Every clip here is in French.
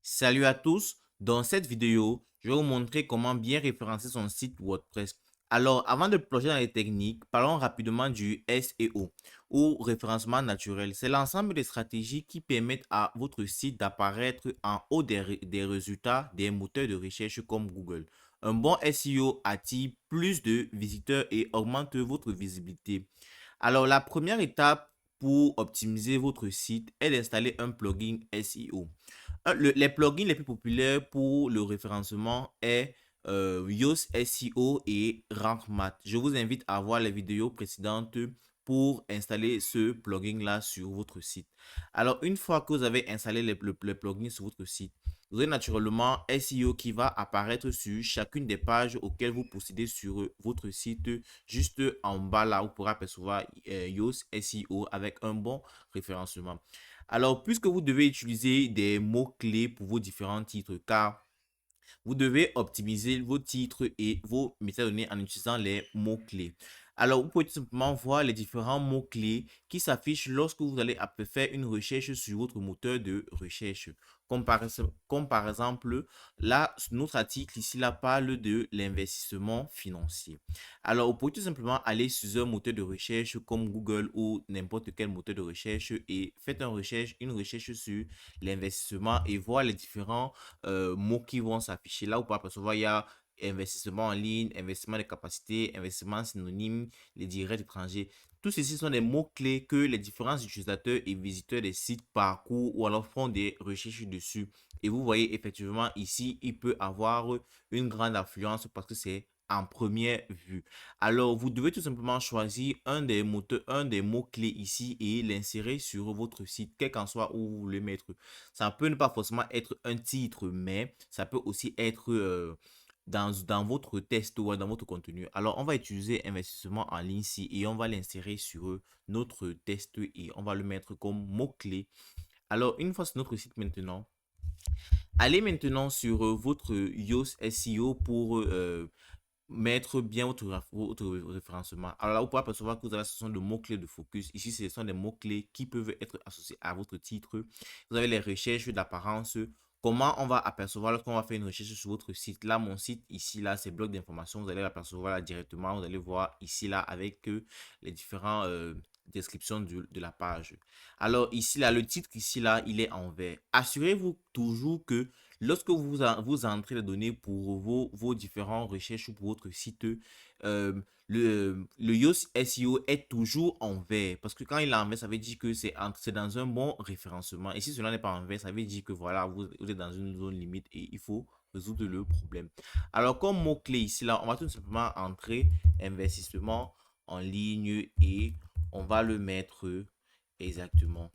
Salut à tous, dans cette vidéo, je vais vous montrer comment bien référencer son site WordPress. Alors, avant de plonger dans les techniques, parlons rapidement du SEO ou référencement naturel. C'est l'ensemble des stratégies qui permettent à votre site d'apparaître en haut des résultats des moteurs de recherche comme Google. Un bon SEO attire plus de visiteurs et augmente votre visibilité. Alors, la première étape pour optimiser votre site est d'installer un plugin SEO. Les plugins les plus populaires pour le référencement est Yoast SEO et Rank Math. Je vous invite à voir les vidéos précédentes pour installer ce plugin-là sur votre site. Alors, une fois que vous avez installé les plugins sur votre site, vous avez naturellement SEO qui va apparaître sur chacune des pages auxquelles vous possédez sur votre site. Juste en bas là, vous pourrez apercevoir Yoast SEO avec un bon référencement. Alors, puisque vous devez utiliser des mots-clés pour vos différents titres, car vous devez optimiser vos titres et vos métadonnées en utilisant les mots-clés. Alors, vous pouvez tout simplement voir les différents mots-clés qui s'affichent lorsque vous allez faire une recherche sur votre moteur de recherche. Comme par exemple, là, notre article ici là parle de l'investissement financier. Alors, vous pouvez tout simplement aller sur un moteur de recherche comme Google ou n'importe quel moteur de recherche et faites une recherche sur l'investissement et voir les différents mots qui vont s'afficher. Là, vous pouvez apercevoir, il y a investissement en ligne, investissement de capacité, investissement synonyme, les directs étrangers. Tous ceci sont des mots-clés que les différents utilisateurs et visiteurs des sites parcourent ou alors font des recherches dessus. Et vous voyez effectivement ici, il peut avoir une grande influence parce que c'est en première vue. Alors, vous devez tout simplement choisir un des mots-clés ici et l'insérer sur votre site, quel qu'en soit où vous voulez mettre. Ça peut ne pas forcément être un titre, mais ça peut aussi être dans votre test ou dans votre contenu. Alors, on va utiliser investissement en ligne ici et on va l'insérer sur notre test et on va le mettre comme mot-clé. Alors, une fois sur notre site maintenant, allez maintenant sur votre Yoast SEO pour mettre bien votre référencement. Alors là, vous pouvez apercevoir que vous avez ce sont de mots-clés de focus. Ici, ce sont des mots-clés qui peuvent être associés à votre titre. Vous avez les recherches d'apparence. Comment on va apercevoir lorsqu'on va faire une recherche sur votre site. Là, mon site, ici, là, c'est bloc d'information. Vous allez l'apercevoir là directement. Vous allez voir ici, là, avec les différents descriptions de la page. Alors ici, là, le titre, ici, là, il est en vert. Assurez-vous toujours que lorsque vous entrez les données pour vos différentes recherches ou pour votre site, le Yoast SEO est toujours en vert. Parce que quand il est en vert, ça veut dire que c'est dans un bon référencement. Et si cela n'est pas en vert, ça veut dire que voilà, vous êtes dans une zone limite et il faut résoudre le problème. Alors, comme mot-clé ici, là, on va tout simplement entrer investissement en ligne et on va le mettre exactement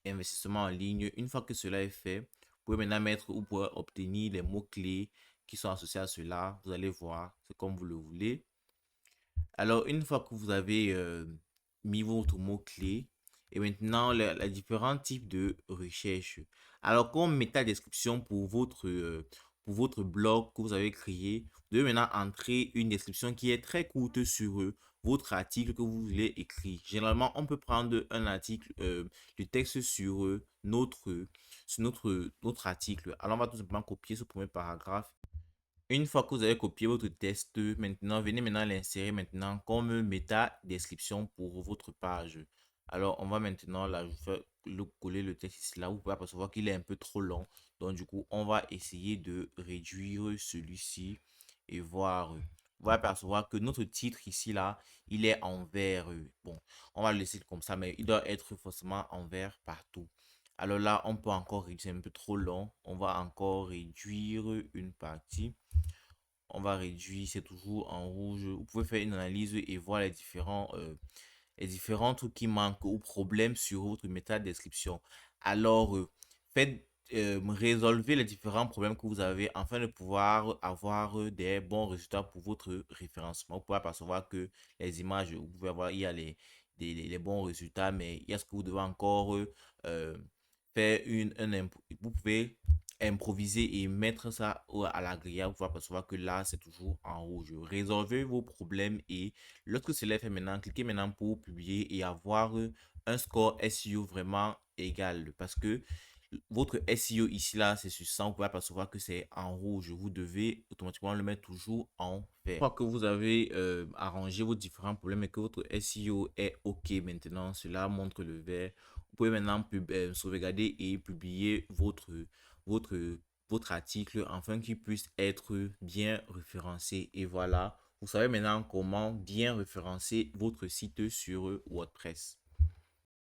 investissement en ligne. Une fois que cela est fait, vous pouvez maintenant mettre ou pouvez obtenir les mots-clés qui sont associés à cela. Vous allez voir, c'est comme vous le voulez. Alors, une fois que vous avez mis votre mot-clé, et maintenant les différents types de recherche. Alors, comme métadescription pour votre blog que vous avez créé, vous devez maintenant entrer une description qui est très courte sur votre article que vous voulez écrire. Généralement, on peut prendre un article, du texte sur, notre article. Alors, on va tout simplement copier ce premier paragraphe. Une fois que vous avez copié votre test, maintenant, venez maintenant l'insérer maintenant comme méta description pour votre page. Alors, on va maintenant coller le texte ici. Là, vous pouvez apercevoir qu'il est un peu trop long. Donc, du coup, on va essayer de réduire celui-ci et voir. Vous allez apercevoir que notre titre ici, là, il est en vert. Bon, on va le laisser comme ça, mais il doit être forcément en vert partout. Alors là, on peut encore réduire, c'est un peu trop long. On va encore réduire une partie. On va réduire, c'est toujours en rouge. Vous pouvez faire une analyse et voir les différents trucs qui manquent ou problèmes sur votre méta description. Alors, résolvez les différents problèmes que vous avez afin de pouvoir avoir des bons résultats pour votre référencement. Vous pouvez apercevoir que les images, vous pouvez avoir, il y a les bons résultats, mais il y a ce que vous devez encore faire vous pouvez improviser et mettre ça à la grille. Vous pouvez apercevoir que là, c'est toujours en rouge. Résolvez vos problèmes et lorsque cela est fait maintenant, cliquez maintenant pour publier et avoir un score SEO vraiment égal. Parce que votre SEO ici, là, c'est sur 100, vous pouvez apercevoir que c'est en rouge. Vous devez automatiquement le mettre toujours en vert. Une fois que vous avez arrangé vos différents problèmes et que votre SEO est OK maintenant, cela montre le vert. Vous pouvez maintenant sauvegarder et publier votre, votre article afin qu'il puisse être bien référencé. Et voilà, vous savez maintenant comment bien référencer votre site sur WordPress.